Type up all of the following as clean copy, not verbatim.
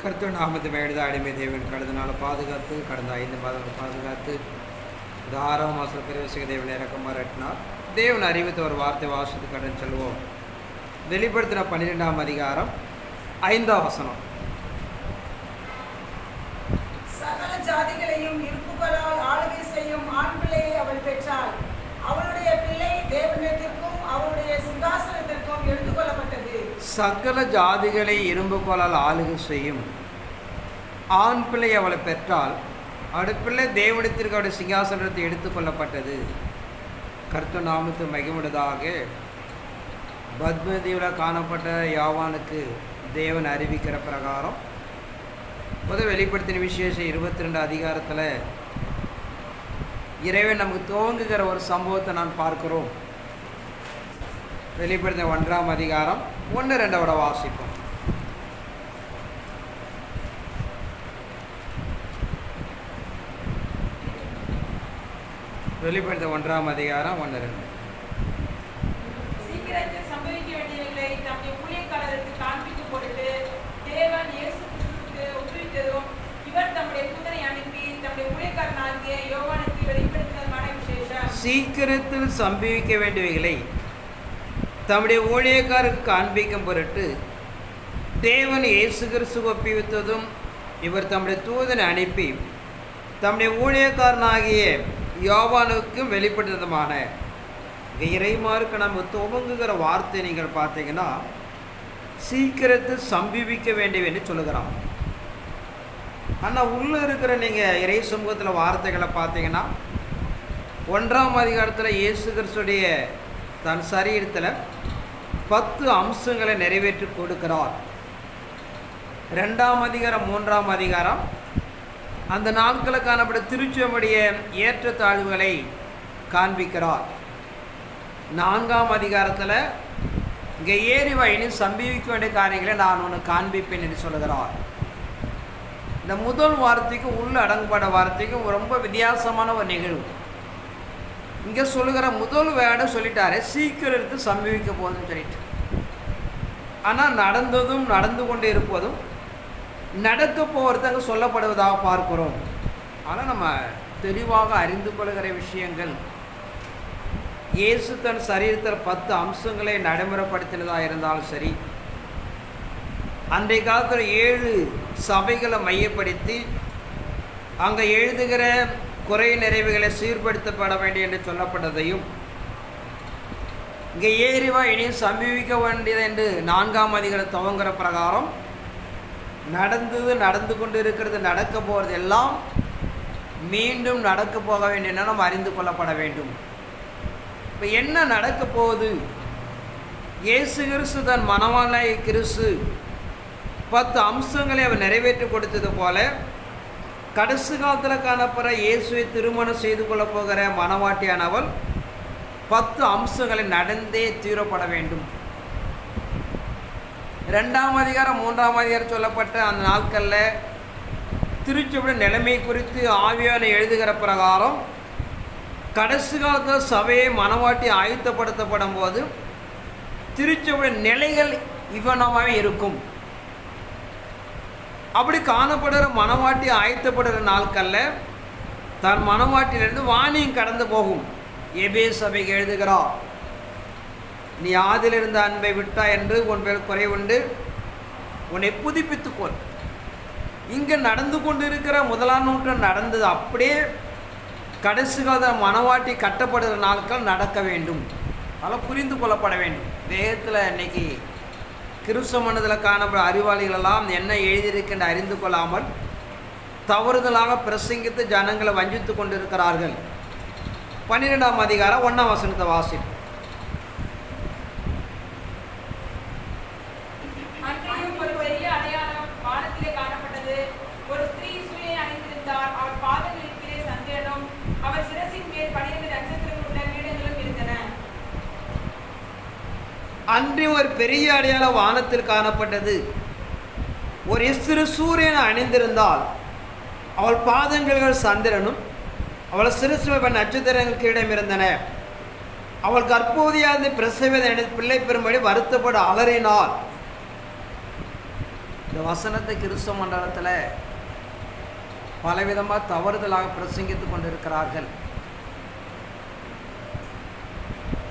கர்த்தர் நாமத்தை மேடுத அடிமை தேவன் கடந்த நாள் பாதுகாத்து கடந்த 5 மாதங்கள் பாதுகாத்து இந்த 6ஆம் மாதம் பிரவேசிக்க தேவன் இறக்கமாக எட்டினார். தேவன் அறிவித்த ஒரு வார்த்தை வாசத்து கடன் சொல்லுவோம். வெளிப்படுத்தின 12ஆம் அதிகாரம் 5ஆம் வசனம். சகல ஜாதிகளையும் இருப்புகளால் ஆளுகை செய்யும் ஆண் பிள்ளையை அவள் பெற்றாள். அவளுடைய பிள்ளை தேவனிடத்திற்கும் அவருடைய சிங்காசனத்திற்கும் எடுத்துக்கொள்ளப்பட்டது. சகல ஜாதிகளை இரும்புகளால் ஆளுகை செய்யும் ஆண் பிள்ளை அவளை பெற்றால் அவருடைய பிள்ளை தேவனிடத்திற்கு அவருடைய சிங்காசனத்தை எடுத்துக்கொள்ளப்பட்டது. கர்த்தர் நாமத்து மகிமுள்ளதாக. பத்மதீவில் காணப்பட்ட யாவானுக்கு தேவன் அறிவிக்கிற பிரகாரம் முதல் வெளிப்படுத்தின விசேஷம் 22 அதிகாரத்தில் இறைவன் நமக்கு துவங்குகிற ஒரு சம்பவத்தை நான் பார்க்கிறோம். வெளிப்படுத்தின 1ஆம் அதிகாரம் 1-2 வாசிப்போம். வெளிப்படுத்த 1ஆம் அதிகாரம் 1-2. சீக்கிரத்தில் சம்பவிக்க வேண்டியவர்களை தம்முடைய ஊழியக்காரருக்கு காண்பித்து கொடுத்து தேவன் இயேசு கிறிஸ்துவுக்கு ஒப்புவித்ததும் இவர் தம்முடைய தூதனை அனுப்பி தம்முடைய ஊழியக்காரனாகிய யோவானுக்கு வெளிப்படுத்தினதுமான விசேஷம். சீக்கிரத்தில் சம்பவிக்க வேண்டியவைகளை தம்முடைய ஊழியக்காரருக்கு காண்பிக்கும் பொருட்டு தேவன் இயேசு கிறிஸ்துவை ஒப்புவித்ததும் இவர் தம்முடைய தூதனை அனுப்பி தம்முடைய ஊழியக்காரனாகிய யோவானுக்கும் வெளிப்படுத்ததுமான இறைமாருக்கு நம்ம துவங்குகிற வார்த்தை நீங்கள் பார்த்தீங்கன்னா சீக்கிரத்தில் சம்பவிக்க வேண்டியவன்னு சொல்லுகிறான். ஆனால் உள்ளே இருக்கிற நீங்கள் இறை சமூகத்தில் வார்த்தைகளை பார்த்தீங்கன்னா 1ஆம் அதிகாரத்தில் இயேசு கிறிஸ்துடைய தன் சரீரத்தில் 10 அம்சங்களை நிறைவேற்றி கொடுக்கிறார். 2ஆம் அதிகாரம் 3ஆம் அதிகாரம் அந்த நாட்களில் காணப்பட்ட திருச்சபையுடைய ஏற்றத்தாழ்வுகளை காண்பிக்கிறார். 4ஆம் அதிகாரத்தில் இங்கே ஏறி வயனி சம்பவிக்க வேண்டிய காரியங்களை நான் உனக்கு காண்பிப்பேன் என்று சொல்லுகிறார். இந்த முதல் வார்த்தைக்கு உள்ள அடங்குபட வார்த்தைக்கும் ரொம்ப வித்தியாசமான ஒரு நிகழ்வு. இங்கே சொல்லுகிற முதல் வேர்டை சொல்லிட்டாரு, சீக்கிரம் எடுத்து சம்பவிக்க போகுதுன்னு சொல்லிட்டு. ஆனால் நடந்ததும் நடந்து கொண்டே இருப்பதும் நடக்க போகிறது அங்கே சொல்லப்படுவதாக பார்க்கிறோம். ஆனால் நம்ம தெளிவாக அறிந்து கொள்கிற விஷயங்கள் இயேசு தன் சரீரத்தில் 10 அம்சங்களை நடைமுறைப்படுத்தினதாக இருந்தாலும் சரி, அன்றைய காலத்தில் 7 சபைகளை மையப்படுத்தி அங்கே எழுதுகிற குறை நிறைவுகளை சீர்படுத்தப்பட வேண்டும் என்று சொல்லப்பட்டதையும் இங்கே ஏறிவா இனியும் சம்பவிக்க வேண்டியது என்று 4ஆம் அதிகாரம் துவங்குற பிரகாரம் நடந்து கொண்டு இருக்கிறது நடக்க போகிறது எல்லாம் மீண்டும் நடக்க போக வேண்டிய நம்ம அறிந்து கொள்ளப்பட வேண்டும். இப்போ என்ன நடக்க போகுது? இயேசு கிறிஸ்து தன் மணவாளனாகிய கிறிஸ்து 10 அம்சங்களை அவர் நிறைவேற்றி கொடுத்தது போல கடைசி காலத்தில் காணப்படுற இயேசுவை திருமணம் செய்து கொள்ள போகிற மணவாட்டியானவள் 10 அம்சங்களை நடந்தே தீரப்பட வேண்டும். 2ஆம் அதிகாரம் 3ஆம் அதிகாரம் சொல்லப்பட்ட அந்த நாட்களில் திருச்சபையுடைய நிலைமை குறித்து ஆவியான எழுதுகிற பிரகாரம் கடைசி காலத்தில் சபையை மனவாட்டி ஆயத்தப்படுத்தப்படும் போது திருச்சபையுடைய நிலைகள் இவ்வனமாகவே இருக்கும். அப்படி காணப்படுகிற மனவாட்டி ஆயத்தப்படுகிற நாட்களில் தன் மனவாட்டிலிருந்து வாணியும் கடந்து போகும். எபே சபைக்கு எழுதுகிறார், நீ ஆதிலிருந்த அன்பை விட்டா என்று உன் பேர் குறைவுண்டு உன்னை புதுப்பித்துக்கொள். இங்கே நடந்து கொண்டு இருக்கிற 1ஆம் நூற்றாண்டு நடந்தது அப்படியே கடைசி கால மனவாட்டி கட்டப்படுகிற நாட்கள் நடக்க வேண்டும். அதெல்லாம் புரிந்து கொள்ளப்பட வேண்டும். வேகத்தில் இன்னைக்கு கிறிஸ்தவ மனதில் காணப்பட அறிவாளிகளெல்லாம் என்ன எழுதியிருக்கின்ற அறிந்து கொள்ளாமல் தவறுதலாக பிரசங்கித்து ஜனங்களை வஞ்சித்து கொண்டிருக்கிறார்கள். 12ஆம் அதிகாரம் 1ஆம் வசனத்தை வாசிப்போம். அன்றி ஒரு பெரிய அடையாளம் வானத்தில் காணப்பட்டது. ஒரு சிறு சூரியனை அணிந்திருந்தால் அவள் பாதங்கள் சந்திரனும் அவள் சிறுசுவை நட்சத்திரங்களுக்கு இடமிருந்தன. அவள் கர்ப்பவதியானது பிரசவத்தை பிள்ளை பெறும்படி வருத்தப்பட அலறினாள். இந்த வசனத்தை கிறிஸ்தவ மண்டலத்தில் பலவிதமாக தவறுதலாக பிரசங்கித்து கொண்டிருக்கிறார்கள்.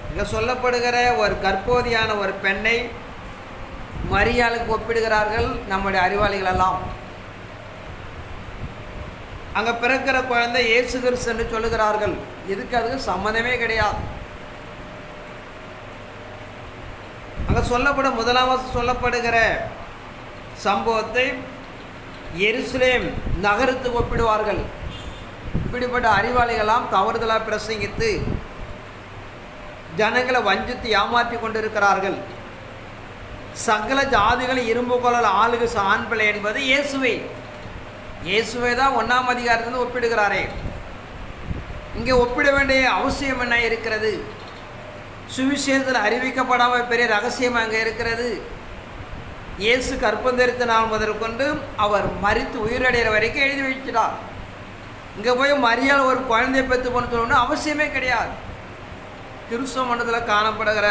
இங்கே சொல்லப்படுகிற ஒரு கர்ப்பவதியான ஒரு பெண்ணை மரியாளுக்கு ஒப்பிடுகிறார்கள் நம்முடைய அறிவாளிகள் எல்லாம். அங்கே பிறக்கிற குழந்தை இயேசு கிறிஸ்து என்று சொல்லுகிறார்கள். இதுக்கு அதுக்கு சம்மந்தமே கிடையாது. அங்கே சொல்லப்படும் முதலாவது சொல்லப்படுகிற சம்பவத்தை எருசலேம் நகரத்துக்கு ஒப்பிடுவார்கள். இப்படிப்பட்ட அறிவாளிகளாம் தவறுதலாக பிரசங்கித்து ஜனங்களை வஞ்சித்து ஏமாற்றி கொண்டிருக்கிறார்கள். சகல ஜாதிகளை இரும்பு கொள்ளல் ஆளுகு ஆண் பிள்ளை என்பது இயேசுவை தான் 1ஆம் அதிகாரத்திலிருந்து ஒப்பிடுகிறாரே. இங்கே ஒப்பிட வேண்டிய அவசியம் என்ன இருக்கிறது? சுவிசேஷத்தில் அறிவிக்கப்படாமல் பெரிய ரகசியம் அங்கே இருக்கிறது. இயேசு கற்பம் தரித்த நாள் முதற்கொண்டு அவர் மரித்து உயிரடைகிற வரைக்கும் எழுதி வைக்கிறார். இங்கே போய் மரியாள் ஒரு குழந்தையை பெற்று கொண்டு சொல்லணும்னு அவசியமே கிடையாது. கிறிஸ்தவ மண்டலத்தில் காணப்படுகிற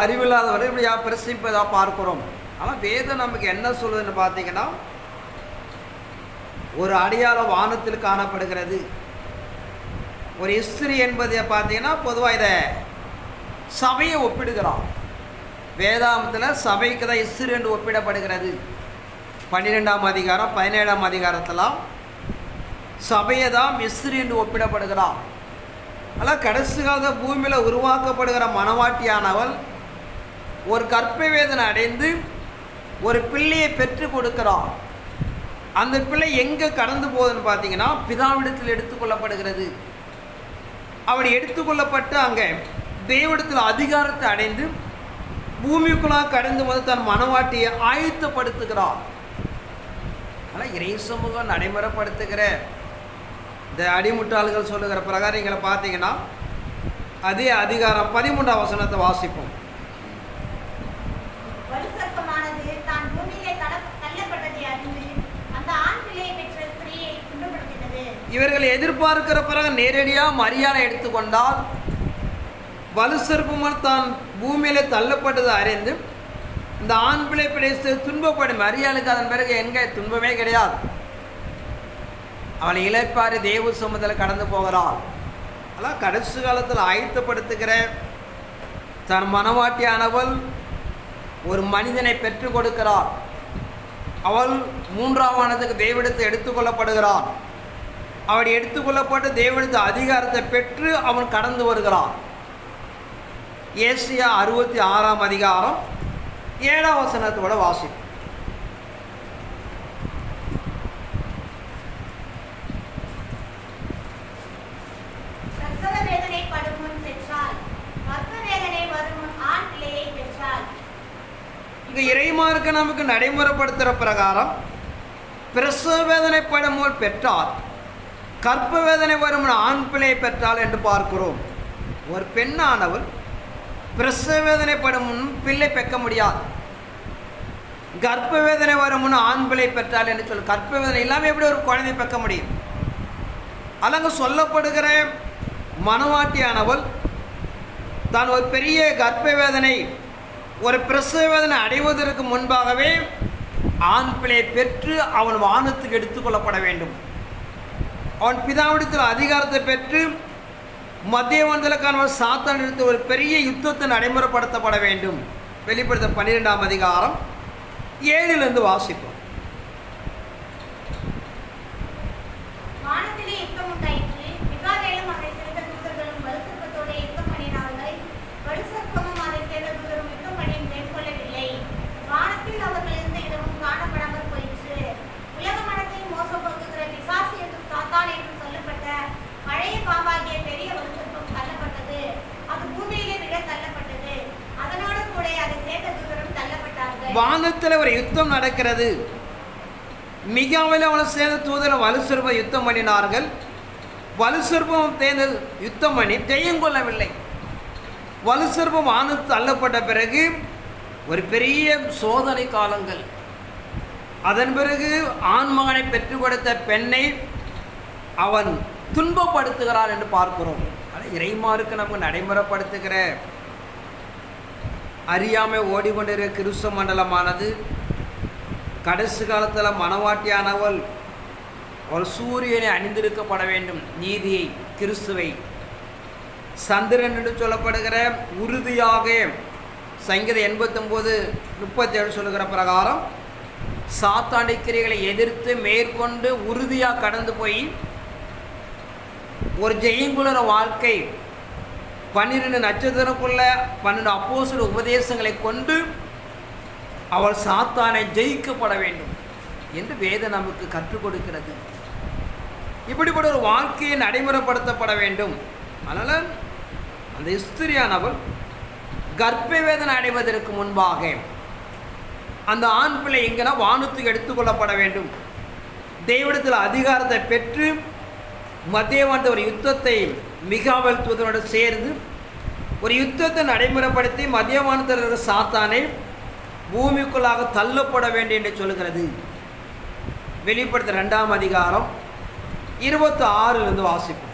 அறிவில்லாதவரை இப்படி பிரசிப்பதாக பார்க்கிறோம். ஆனால் வேதம் நமக்கு என்ன சொல்லுதுன்னு பார்த்தீங்கன்னா, ஒரு அடையாளம் வானத்தில் காணப்படுகிறது. ஒரு இஸ்திரி என்பதை பார்த்தீங்கன்னா பொதுவாக இதை சபையை ஒப்பிடுகிறான். வேதாந்தத்தில் சபைக்கு தான் இஸ்திரி என்று ஒப்பிடப்படுகிறது. 12ஆம் அதிகாரம் 17ஆம் அதிகாரத்தெல்லாம் சபையை தான் இஸ்திரி என்று ஒப்பிடப்படுகிறான். ஆனால் கடைசி காலத்தில் பூமியில் உருவாக்கப்படுகிற மணவாட்டியானவள் ஒரு கர்ப்ப வேதனை அடைந்து ஒரு பிள்ளையை பெற்று கொடுக்கிறாள். அந்த பிள்ளை எங்கே கடந்து போகுதுன்னு பார்த்தீங்கன்னா பிதாவிடத்தில் எடுத்துக்கொள்ளப்படுகிறது. அவள் எடுத்துக்கொள்ளப்பட்டு அங்கே தேவனிடத்தில் அதிகாரத்தை அடைந்து பூமிக்குள்ளாக கடந்து வந்து தன் மணவாட்டியை ஆயத்தப்படுத்துகிறாள். ஆனால் இறை சமூகம் நடைமுறைப்படுத்துகிற இந்த அடிமுட்டாள்கள் சொல்லுகிற பிரகாரங்களை பார்த்தீங்கன்னா அதே அதிகாரம் 13ஆம் வசனத்தை வாசிப்போம். இவர்கள் எதிர்பார்க்கிற பிறகு நேரடியாக மரியாதை எடுத்துக்கொண்டால் வலுசற்பமால் தான் பூமியிலே தள்ளப்பட்டது அறிந்து இந்த ஆண் பிள்ளை பிரதேசத்தை துன்பப்படும். மரியாளுக்கு அதன் பிறகு எங்கே துன்பமே கிடையாது. அவளை இளைப்பாரி தேவ சமூகத்தில் கடந்து போகிறாள். ஆனால் கடைசி காலத்தில் ஆயத்தப்படுத்துகிற தன் மனவாட்டியானவள் ஒரு மனிதனை பெற்று கொடுக்கிறாள். அவள் 3ஆம் வானத்துக்கு தேவனிடத்தை எடுத்துக்கொள்ளப்படுகிறாள். அவள் எடுத்துக்கொள்ளப்பட்டு தேவனிடத்து அதிகாரத்தை பெற்று அவன் கடந்து வருகிறான். ஏசியா 66ஆம் அதிகாரம் 7ஆம் வசனத்தோட வாசிப்பு. இங்கே இறைமார்க்க நமக்கு நடைமுறைப்படுத்துகிற பிரகாரம் பிரசவ வேதனைப்படும் போல் பெற்றால் கற்ப வேதனை வரும் ஆண் பிள்ளையை பெற்றால் என்று பார்க்கிறோம். ஒரு பெண்ணானவள் பிரசவ வேதனைப்படும் முன் பிள்ளை பெற்க முடியாது. கர்ப்ப வேதனை வரும் முன் ஆண் பிள்ளை பெற்றால் என்று சொல்லு. கற்ப வேதனை இல்லாமல் எப்படி ஒரு குழந்தை பெற்க முடியும்? அலங்கு சொல்லப்படுகிற மனவாட்டியானவள் தான் ஒரு பெரிய கர்ப்ப வேதனை ஒரு பிரசவ வேதனை அடைவதற்கு முன்பாகவே ஆண் பிள்ளையை பெற்று அவன் வானத்துக்கு எடுத்துக்கொள்ளப்பட வேண்டும். அவன் பிதாவிடத்தில் அதிகாரத்தை பெற்று மத்திய மண்டலக்கான சாத்தான் எடுத்து ஒரு பெரிய யுத்தத்தை நடைமுறைப்படுத்தப்பட வேண்டும். வெளிப்படுத்த 12ஆம் அதிகாரம் 7லிருந்து வாசிப்போம். வானத்தில் ஒரு யுத்தம் நடக்கிறது. மிகாவில் அவனை சேர்ந்த தூதர் வலுசர்பம் யுத்தம் பண்ணினார்கள். வலுசர்பம் தேர்ந்த யுத்தம் பண்ணி தெய்யங்கொள்ளவில்லை. வலுசர்பம் வானத்து தள்ளப்பட்ட பிறகு ஒரு பெரிய சோதனை காலங்கள். அதன் பிறகு ஆண்மகனை பெற்றுக் கொடுத்த பெண்ணை அவன் துன்பப்படுத்துகிறான் என்று பார்க்கிறோம். இறைமாருக்கு நமக்கு நடைமுறைப்படுத்துகிற அறியாமல் ஓடிக்கொண்டிருக்கிற கிறிஸ்தவ மண்டலமானது கடைசி காலத்தில் மனவாட்டியானவள் அவள் சூரியனை அணிந்திருக்கப்பட வேண்டும், நீதியை, கிறிஸ்துவை. சந்திரன் என்று சொல்லப்படுகிற உறுதியாக சங்கீதம் 89:37 சொல்லுகிற பிரகாரம் சாத்தானுடைய கிரியைகளை எதிர்த்து மேற்கொண்டு உறுதியாக கடந்து போய் ஒரு ஜெயங்குளர வாழ்க்கை 12 நட்சத்திரக்குள்ள 12 அப்போஸ்தலர் உபதேசங்களை கொண்டு அவள் சாத்தானை ஜெயிக்கப்பட வேண்டும் என்று வேதம் நமக்கு கற்றுக் கொடுக்கிறது. இப்படிப்பட்ட ஒரு வாழ்க்கையை நடைமுறைப்படுத்தப்பட வேண்டும். அதனால் அந்த ஸ்திரியானவள் கர்ப்ப வேதனை அடைவதற்கு முன்பாக அந்த ஆண் பிள்ளை எங்கன்னா வானத்துக்கு எடுத்துக்கொள்ளப்பட வேண்டும். தேவனிடத்தில் அதிகாரத்தை பெற்று மத்தியவாண்ட ஒரு யுத்தத்தை மிகாவேல் தூதனோடு சேர்ந்து ஒரு யுத்தத்தை நடைமுறைப்படுத்தி மத்தியவானத்தில் இருக்கிற சாத்தானை பூமிக்குள்ளாக தள்ளப்பட வேண்டும் என்று சொல்கிறது. வெளிப்படுத்த 2ஆம் அதிகாரம் 26 வாசிப்போம்.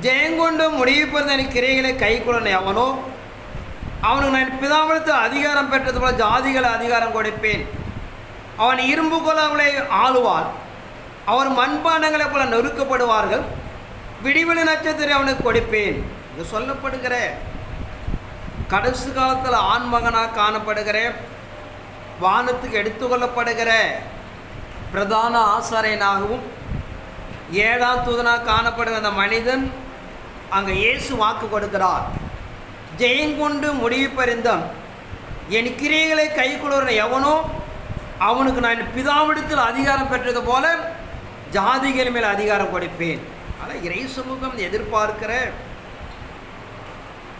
ஜெயங்கொண்டு முடிவுபெறும் கிரைகளை கை கொள்ள எவனோ அவனுக்கு நான் பிதாவிடத்தில் அதிகாரம் பெற்றது போல ஜாதிகளை அதிகாரம் கொடுப்பேன். அவன் இரும்பு கொலங்களை ஆளுவான், அவர் மண்பாண்டங்களை போல நொறுக்கப்படுவார்கள். விடிவெளி நட்சத்திரம் அவனுக்கு கொடுப்பேன். இது சொல்லப்படுகிற கடைசி காலத்தில் ஆண் மகனாக காணப்படுகிற வானத்துக்கு எடுத்துக்கொள்ளப்படுகிற பிரதான ஆசாரியனாகவும் 7ஆம் தூதனாக காணப்படுகிற அந்த மனிதன் அங்கே இயேசு வாக்கு கொடுக்கிறார். ஜெயங்கொண்டு முடிவு பரிந்தம் என் கிரியைகளை கை கொள்கிற எவனோ அவனுக்கு நான் பிதாவிடத்தில் அதிகாரம் பெற்றது போல ஜாதிகள் மேல் அதிகாரம் கொடுப்பேன். ஆனால் இறை சமூகம் எதிர்பார்க்கிற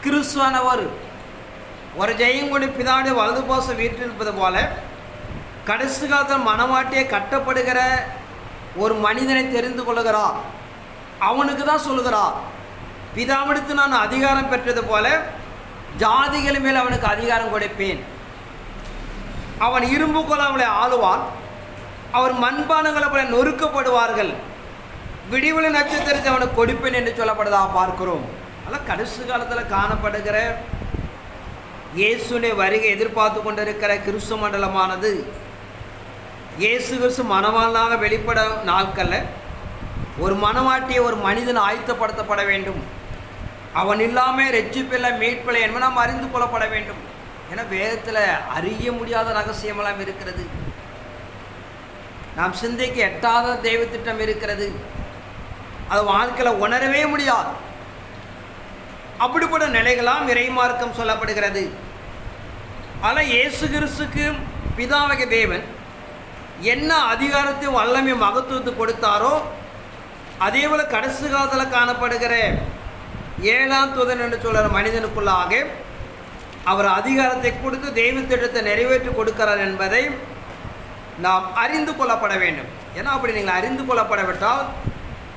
கிறிஸ்துவானவர் ஒரு ஜெயங்கொண்டு பிதாவுடைய வலது பாசம் வீற்றிருப்பது போல கடைசி காலத்தில் மனவாட்டியை கட்டப்படுகிற ஒரு மனிதனை தெரிந்து கொள்கிறார். அவனுக்கு தான் சொல்லுகிறார், பிதாவிடத்து நான் அதிகாரம் பெற்றது போல ஜாதிகள் மேல் அவனுக்கு அதிகாரம் கொடுப்பேன். அவன் இரும்பு கொலங்களை ஆளுவான், அவர் மண்பானங்களை போல நொறுக்கப்படுவார்கள். விடிவெளி நட்சத்திரத்தை அவனுக்கு கொடுப்பேன் என்று சொல்லப்படுவதாக பார்க்கிறோம். அதனால் கடைசி காலத்தில் காணப்படுகிற இயேசுடைய வருகை எதிர்பார்த்து கொண்டிருக்கிற கிறிஸ்துவ மண்டலமானது இயேசு கிறிஸ்து மணவாளனாக வெளிப்பட நாட்களில் ஒரு மணவாட்டியை ஒரு மனிதன் ஆயத்தப்படுத்தப்பட வேண்டும். அவன் இல்லாமல் ரட்சிப்பில்லை மீட்பில்லை என்பதை நாம் அறிந்து கொள்ளப்பட வேண்டும். ஏன்னா வேதத்தில் அறிய முடியாத ரகசியமெல்லாம் இருக்கிறது, நாம் சிந்தைக்கு எட்டாத தெய்வ திட்டம் இருக்கிறது, அது வாழ்க்கையில் உணரவே முடியாது. அப்படிப்பட்ட நிலைகளாம் இறைமார்க்கம் சொல்லப்படுகிறது. ஆனால் இயேசு கிறிஸ்துக்கு பிதாவக தேவன் என்ன அதிகாரத்தையும் வல்லமை மகத்துவத்தை கொடுத்தாரோ அதே போல் கடைசி காலத்தில் காணப்படுகிற 7ஆம் தூதன் என்று சொல்கிற மனிதனுக்குள்ளாக அவர் அதிகாரத்தை கொடுத்து தெய்வ திட்டத்தை நிறைவேற்றி கொடுக்கிறார் என்பதை நாம் அறிந்து கொள்ளப்பட வேண்டும். ஏன்னா அப்படி நீங்கள் அறிந்து கொள்ளப்படவிட்டால்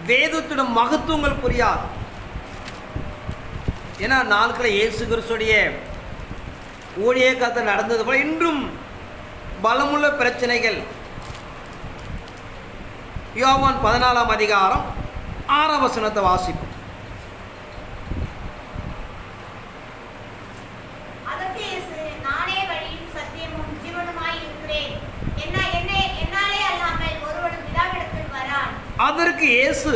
வேதத்துடன் மகத்துவங்கள் புரியாது. ஏன்னா நாட்களில் இயேசு கிறிஸ்துடைய ஊழிய காலத்தில் நடந்தது போல இன்றும் பலமுள்ள பிரச்சனைகள். யோவான் 14ஆம் அதிகாரம் 6ஆம் வசனத்தை வாசிப்போம். அதற்கு இயேசு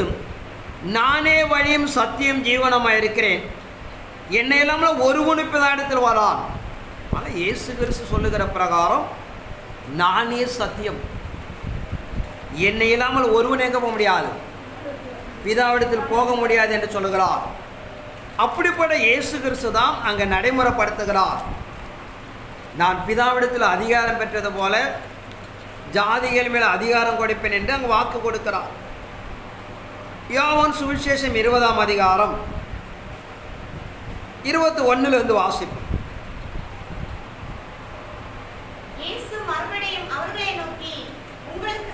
நானே வழியும் சத்தியம் ஜீவனமாக இருக்கிறேன், என்னை இல்லாமல் ஒருவனு பிதாவிடத்தில் வரான். ஆனால் இயேசு கிறிஸ்து சொல்லுகிற பிரகாரம் நானே சத்தியம், என்னை இல்லாமல் ஒருவன் எங்க போக முடியாது, பிதாவிடத்தில் போக முடியாது என்று சொல்லுகிறார். அப்படிப்பட்ட இயேசு கிறிஸ்து தான் அங்கே நடைமுறைப்படுத்துகிறார். நான் பிதாவிடத்தில் அதிகாரம் பெற்றது போல ஜாதிகள் மேல் அதிகாரம் கொடுப்பேன் என்று அங்கு வாக்கு கொடுக்கிறார். யோவான் சுவிசேஷம் 20ஆம் அதிகாரம் 21 வாசிப்போம். இயேசு மறுபடியும் அவர்களை நோக்கி, உங்களுக்கு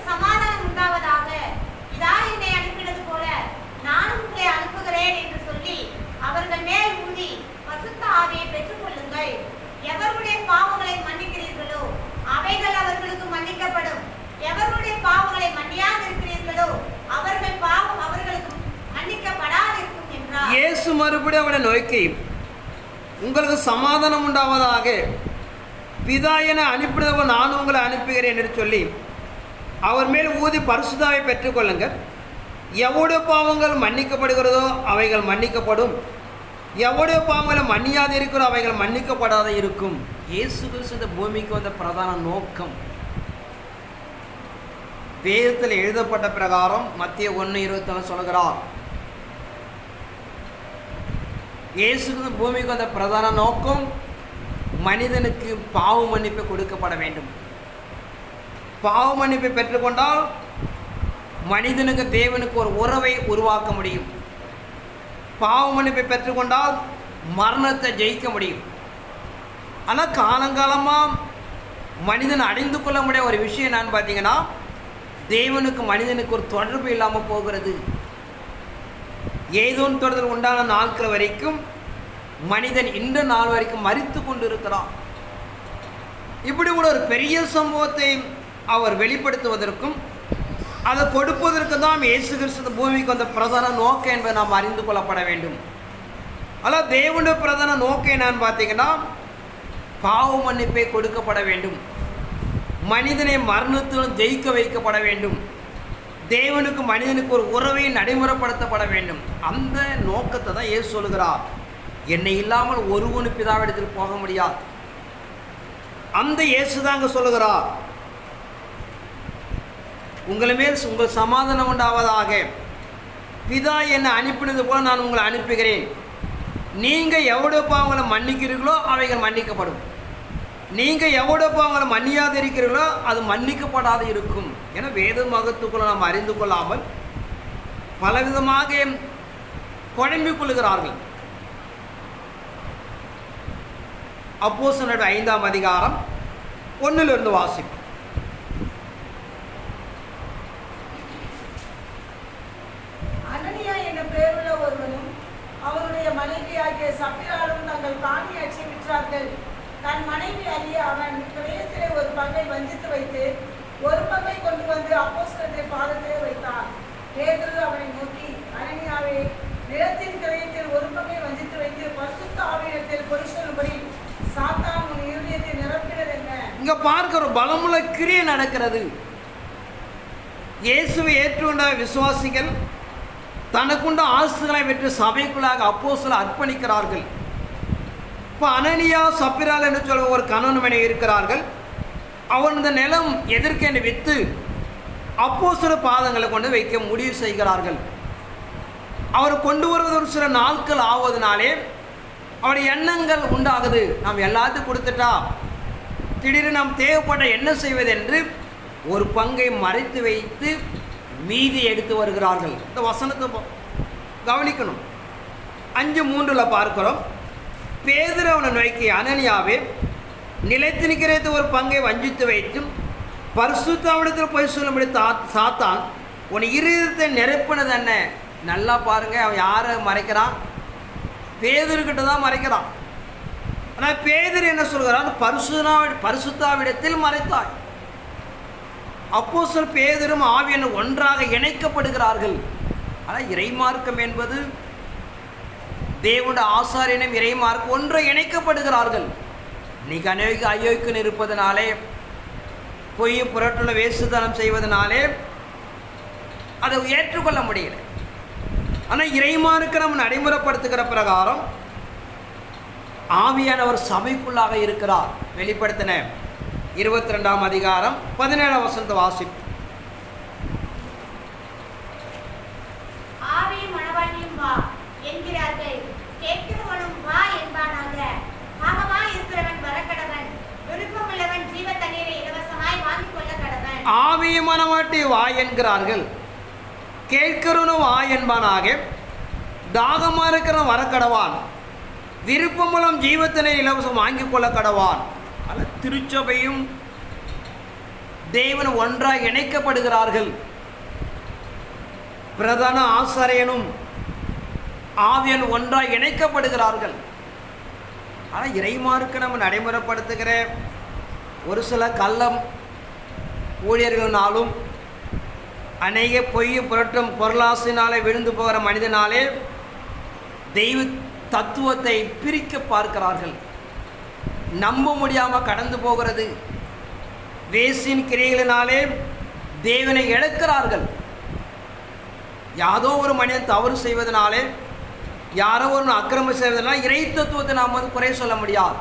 இயேசு மறுபடியும் அவனை நோக்கி, உங்களுக்கு சமாதானம் உண்டாவதாக, பிதா என அனுப்பினவர் நான் உங்களை அனுப்புகிறேன் என்று சொல்லி அவர் மேல் ஊதி பரிசுத்தாவை பெற்றுக்கொள்ளுங்கள். எவ்வளவு பாவங்கள் மன்னிக்கப்படுகிறதோ அவைகள் மன்னிக்கப்படும், எவ்வளவு பாவங்கள் மன்னியாது இருக்கிறோ அவைகள் மன்னிக்கப்படாத இருக்கும். இயேசு கிறிஸ்து இந்த பூமிக்கு வந்த பிரதான நோக்கம் வேதத்தில் எழுதப்பட்ட பிரகாரம் மத்திய 1:24 சொல்கிறார். இயேசு கிறிஸ்து பூமிக்கு வந்த பிரதான நோக்கம் மனிதனுக்கு பாவ மன்னிப்பு கொடுக்கப்பட வேண்டும். பாவ மன்னிப்பை பெற்றுக்கொண்டால் மனிதனுக்கு தேவனுக்கு ஒரு உறவை உருவாக்க முடியும். பாவ மன்னிப்பை பெற்றுக்கொண்டால் மரணத்தை ஜெயிக்க முடியும். ஆனால் காலங்காலமாக மனிதன் அடைந்து கொள்ள முடிய ஒரு விஷயம் என்னன்னு பார்த்தீங்கன்னா, தேவனுக்கு மனிதனுக்கு ஒரு தொடர்பு இல்லாமல் போகிறது. ஏதோ தொடர்பு உண்டான நாட்கள் வரைக்கும் மனிதன் இந்த நாள் வரைக்கும் மரித்து கொண்டு இருக்கிறான். இப்படி கூட ஒரு பெரிய சம்பவத்தை அவர் வெளிப்படுத்துவதற்கும் அதை கொடுப்பதற்கு தான் இயேசு கிறிஸ்து பூமிக்கு வந்த பிரதான நோக்கம் என்பதை நாம் அறிந்து கொள்ளப்பட வேண்டும். ஆனால் தேவனுடைய பிரதான நோக்கம் என்னன்னு பார்த்தீங்கன்னா, பாவ மன்னிப்பை கொடுக்கப்பட வேண்டும், மனிதனை மரணத்திலும் ஜெயிக்க வைக்கப்பட வேண்டும், தேவனுக்கு மனிதனுக்கு ஒரு உறவை நடைமுறைப்படுத்தப்பட வேண்டும். அந்த நோக்கத்தை தான் இயேசு சொல்கிறார். என்னை இல்லாமல் ஒருவனு பிதாவிடத்தில் போக முடியாது. அந்த இயேசு தான் அங்கே சொல்லுகிறார், உங்களை மேல் உங்கள் சமாதானம் உண்டாவதாக, பிதா என்னை அனுப்பினது போல நான் உங்களை அனுப்புகிறேன். நீங்கள் எவ்வளோ பாவங்களை மன்னிக்கிறீர்களோ அவைகள் மன்னிக்கப்படும், நீங்கள் எவ்வளோ பாவங்களை மன்னியாது இருக்கிறீர்களோ அது மன்னிக்கப்படாது இருக்கும். என வேத மகத்துக்குள்ள நாம் அறிந்து கொள்ளாமல் பலவிதமாக குழம்பிக் கொள்கிறார்கள். அப்போஸ்தலர் 5ஆம் அதிகாரம் 1 வாசிப்போம். அனனியா என்னும் பேருள்ள ஒருவனும் அவருடைய மனைவியாகிய சப்பிராலும் தங்கள் காணியாட்சி விற்றார்கள். தன் மனைவி அறிய அவன் கிரயத்திலே ஒரு பங்கை வஞ்சித்து வைத்து ஒரு பங்கை கொண்டு வந்து அப்போஸ்தலருடைய பாதத்திலே வைத்தான். பேதுரு அவனை நோக்கி, அனனியாவே, நிலத்தின் கிரயத்தில் ஒரு பங்கை வஞ்சித்து வைத்து பரிசுத்த ஆவியிடத்தில் பொய் சொல்லும்படி சாத்தான் உன் இருதயத்தை நிரப்பினது என்ன? இங்க பார்க்கிற ஒரு பலமுள்ள கிரியை நடக்கிறது. இயேசுவை ஏற்றுக்கொண்ட விசுவாசிகள் தனக்குண்ட ஆசுகளை பெற்று சபைக்குள்ளாக அப்போஸ்தலர் அர்ப்பணிக்கிறார்கள். இப்போ அனனியா சப்பிரால் என்று சொல்ல ஒரு கணவன் மனைவி இருக்கிறார்கள். அவன் இந்த நிலம் எதற்கென்று விற்று அப்போஸ்தலர் பாதங்களை கொண்டு வைக்க முடிவு செய்கிறார்கள். அவர் கொண்டு வருவது ஒரு சில நாட்கள் ஆவதனாலே அவருடைய எண்ணங்கள் உண்டாகுது. நாம் எல்லாத்தையும் கொடுத்துட்டா திடீர்னு நாம் தேவைப்பட்ட என்ன செய்வது என்று ஒரு பங்கை மறைத்து வைத்து மீதி எடுத்து வருகிறார்கள். இந்த வசனத்தை கவனிக்கணும். 5:3 பார்க்கிறோம். பேதுரு அவனை நோக்கி, அனனியாவே, நிலைத்து நிற்கிறது ஒரு பங்கை வஞ்சித்து வைத்தும் பரிசுத்தாவிடத்தில் போய் சொல்லும்படி சாத்தான் உன் இருதயத்தை நிரப்பினது என்ன? நல்லா பாருங்க, அவன் யாரை மறைக்கிறான்? பேதுருக்கிட்ட தான் மறைக்கிறான். ஆனால் பேதுரு என்ன சொல்கிறான்? பரிசுத்தாவிடத்தில் மறைத்தாய். அப்போஸ்தலர் பேதுரும் ஆவியானவரும் ஒன்றாக இணைக்கப்படுகிறார்கள். ஆனால் இறைமார்க்கம் என்பது தேவனுடைய ஆசாரியனும் இறைமார்க்கம் ஒன்றை இணைக்கப்படுகிறார்கள். இன்னைக்கு அயோக்கியன் இருப்பதனாலே, பொய் புரட்டுள்ள வேசுதனம் செய்வதனாலே அதை ஏற்றுக்கொள்ள முடியல. ஆனால் இறைமார்க்க நம்ம நடைமுறைப்படுத்துகிற பிரகாரம் ஆவியானவர் சபைக்குள்ளாக இருக்கிறார். வெளிப்படுத்தின 22ஆம் அதிகாரம் 17ஆம் வசனத்தை வாசிப்பு. ஆவியும் மணவாட்டியும் வா என்கிறார்கள், கேட்கிறவனும் வா என்பானாக. பாவமா இருக்கிறவன் வரக்கடவன், விருப்பமுள்ளவன் ஜீவ தண்ணீரை இலவசமாய் வாங்கிக் கொள்ள கடவன். ஆவியும் மணவாட்டி வா என்கிறார்கள், கேட்கிறவனும் வா என்பானாக. தாகமாக இருக்கிறவன் வரக்கடவான், விருப்பம் மூலம் ஜீவத்தினை இலவசம் வாங்கிக் கொள்ள கடவான். அல்ல, திருச்சபையும் தேவன் ஒன்றாக இணைக்கப்படுகிறார்கள். பிரதான ஆசாரியனும் ஆவியன் ஒன்றாக இணைக்கப்படுகிறார்கள். ஆனால் இறைமார்க்கு நம்ம நடைமுறைப்படுத்துகிற ஒரு சில கள்ளம் ஊழியர்களாலும் அநேக பொய் புரட்டும் பொருளாசினாலே விழுந்து போகிற மனிதனாலே தெய்வ தத்துவத்தை பிரிக்க பார்க்கிறார்கள். நம்ப முடியாமல் கடந்து போகிறது. வேசின் கிரியைகளினாலே தேவனை இழக்கிறார்கள். யாதோ ஒரு மனிதன் தவறு செய்வதனாலே, யாரோ ஒரு அக்கிரமம் செய்வதனால இறை தத்துவத்தை நாம் வந்து குறை சொல்ல முடியாது.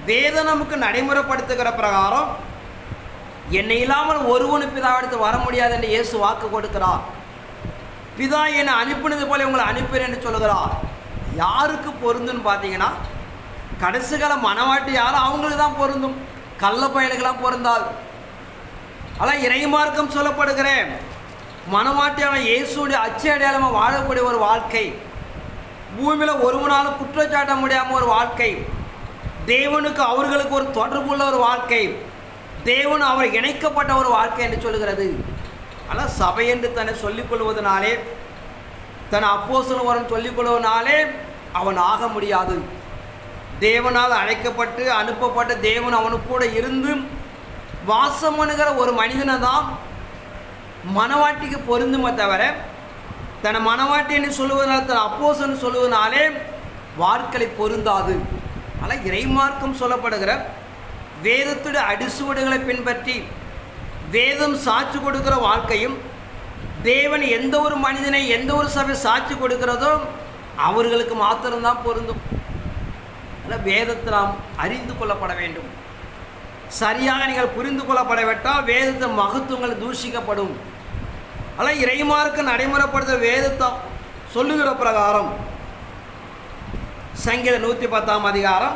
வேதம் நமக்கு நடைமுறைப்படுத்துகிற பிரகாரம் என்னை இல்லாமல் ஒருவனு பிதாவிடத்து வர முடியாது என்று இயேசு வாக்கு கொடுக்கிறார். பிதா என்னை அனுப்பினது போல உங்களை அனுப்பினேன் என்று சொல்லுகிறார். யாருக்கு பொருந்துன்னு பார்த்தீங்கன்னா, கடைசி கால மனவாட்டி யாரும் அவங்களுக்கு தான் பொருந்தும், கள்ள பயலுக்கெல்லாம் பொருந்தாது. அதான் இறைமார்க்கம் சொல்லப்படுகிறேன். மனவாட்டியான இயேசுடைய அச்சு அடையாளமாக வாழக்கூடிய ஒரு வாழ்க்கை, பூமியில் ஒருவனாலும் குற்றச்சாட்ட முடியாமல் ஒரு வாழ்க்கை, தேவனுக்கு அவர்களுக்கு ஒரு தொடர்புள்ள ஒரு வாழ்க்கை, தேவன் அவர் இணைக்கப்பட்ட ஒரு வாழ்க்கை என்று சொல்லுகிறது. ஆனால் சபை என்று தன்னை சொல்லிக்கொள்வதனாலே, தன் அப்போஸ்தலன் வரன் சொல்லிக்கொள்வதனாலே அவன் ஆக முடியாது. தேவனால் அழைக்கப்பட்டு அனுப்பப்பட்ட தேவன் அவனுக்கு கூட இருந்து வாசம் பண்ணுகிற ஒரு மனிதனை தான் மனவாட்டிக்கு பொருந்துமே தவிர, தன்னை மனவாட்டின்னு சொல்லுவதனால, தன் அப்போஸ்தலன் சொல்லுவதனாலே வாழ்க்கை பொருந்தாது. ஆனால் இறைமார்க்கம் சொல்லப்படுகிற வேதத்துடைய அடிசுவடுகளை பின்பற்றி வேதம் சாட்சி கொடுக்கிற வாழ்க்கையும், தேவன் எந்த ஒரு மனிதனை எந்த ஒரு சபை சாட்சி கொடுக்கிறதோ அவர்களுக்கு மாத்திரம்தான் பொருந்தும். அதில் வேதத்தை நாம் அறிந்து கொள்ளப்பட வேண்டும். சரியாக நீங்கள் புரிந்து கொள்ளப்படவிட்டால் வேதத்தின் மகத்துவங்கள் தூஷிக்கப்படும். ஆனால் இறைமார்க்க நடைமுறைப்படுத்த வேதத்தை சொல்லுகிற பிரகாரம் சங்கீதம் 110 அதிகாரம்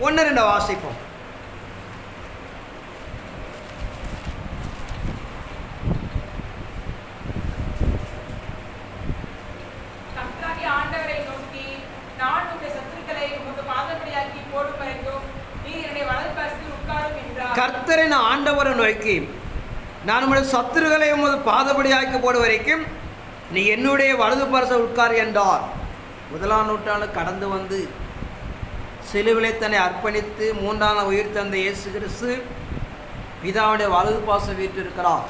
1-2 வாசிப்போம். கர்த்தராகிய ஆண்டவரை நோக்கி, நான் உம்முடைய சத்துருக்களை உமக்கு பாதபடியாக்கி போடும் வரைக்கும் நீர் என்னுடைய வலது பாரசத்தில் உட்காரும் என்றார். கர்த்தரின் ஆண்டவரை நோக்கி, நான் உம்முடைய சத்துருக்களை உமது பாதபடியாக்கி போடும் வரைக்கும் நீ என்னுடைய வலது பாரசத்தில் உட்கார் என்றார். 1ஆம் நூற்றாண்டு கடந்து வந்து சிலுவிலை தன்னை அர்ப்பணித்து 3ஆம் நாள் உயிர் தந்த இயேசு கிறிஸ்து பிதாவுடைய வலது பாசம் வீற்றிருக்கிறார்.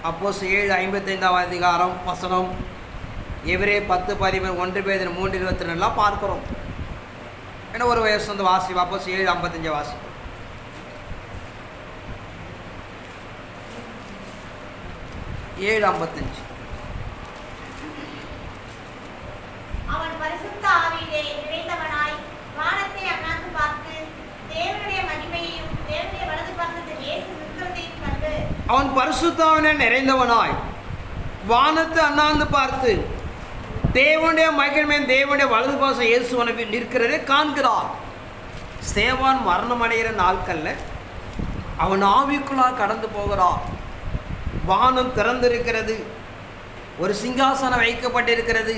அப்போஸ்தலர் 7:55 அதிகாரம் வசனம், எபிரேயர் 10:13, 1 பேதுரு 3:22 பார்க்கிறோம். ஏன்னா ஒரு வயசு வந்து வாசி. அப்போஸ்தலர் 7:55 வாசி. அவன் பரிசுத்த ஆவியிலே நிறைந்தவனாய் வானத்தை அண்ணாந்து பார்த்து தேவனுடைய மகிமையையும் தேவனுடைய வலது பாரசத்தில் இயேசு நிற்கிறதையும் கண்டு, அவன் பரிசுத்தாவிலே நிறைந்தவனாய் வானத்தை அண்ணாந்து பார்த்து தேவனுடைய மகிமையும் தேவனுடைய வலது பாசம் இயேசுவனை நிற்கிறதை காண்கிறார். சேவான் மரணம் அடைகிற நாட்களில் அவன் ஆவிக்குள்ளாக கடந்து போகிறான். வானம் திறந்திருக்கிறது, ஒரு சிங்காசனம் வைக்கப்பட்டிருக்கிறது,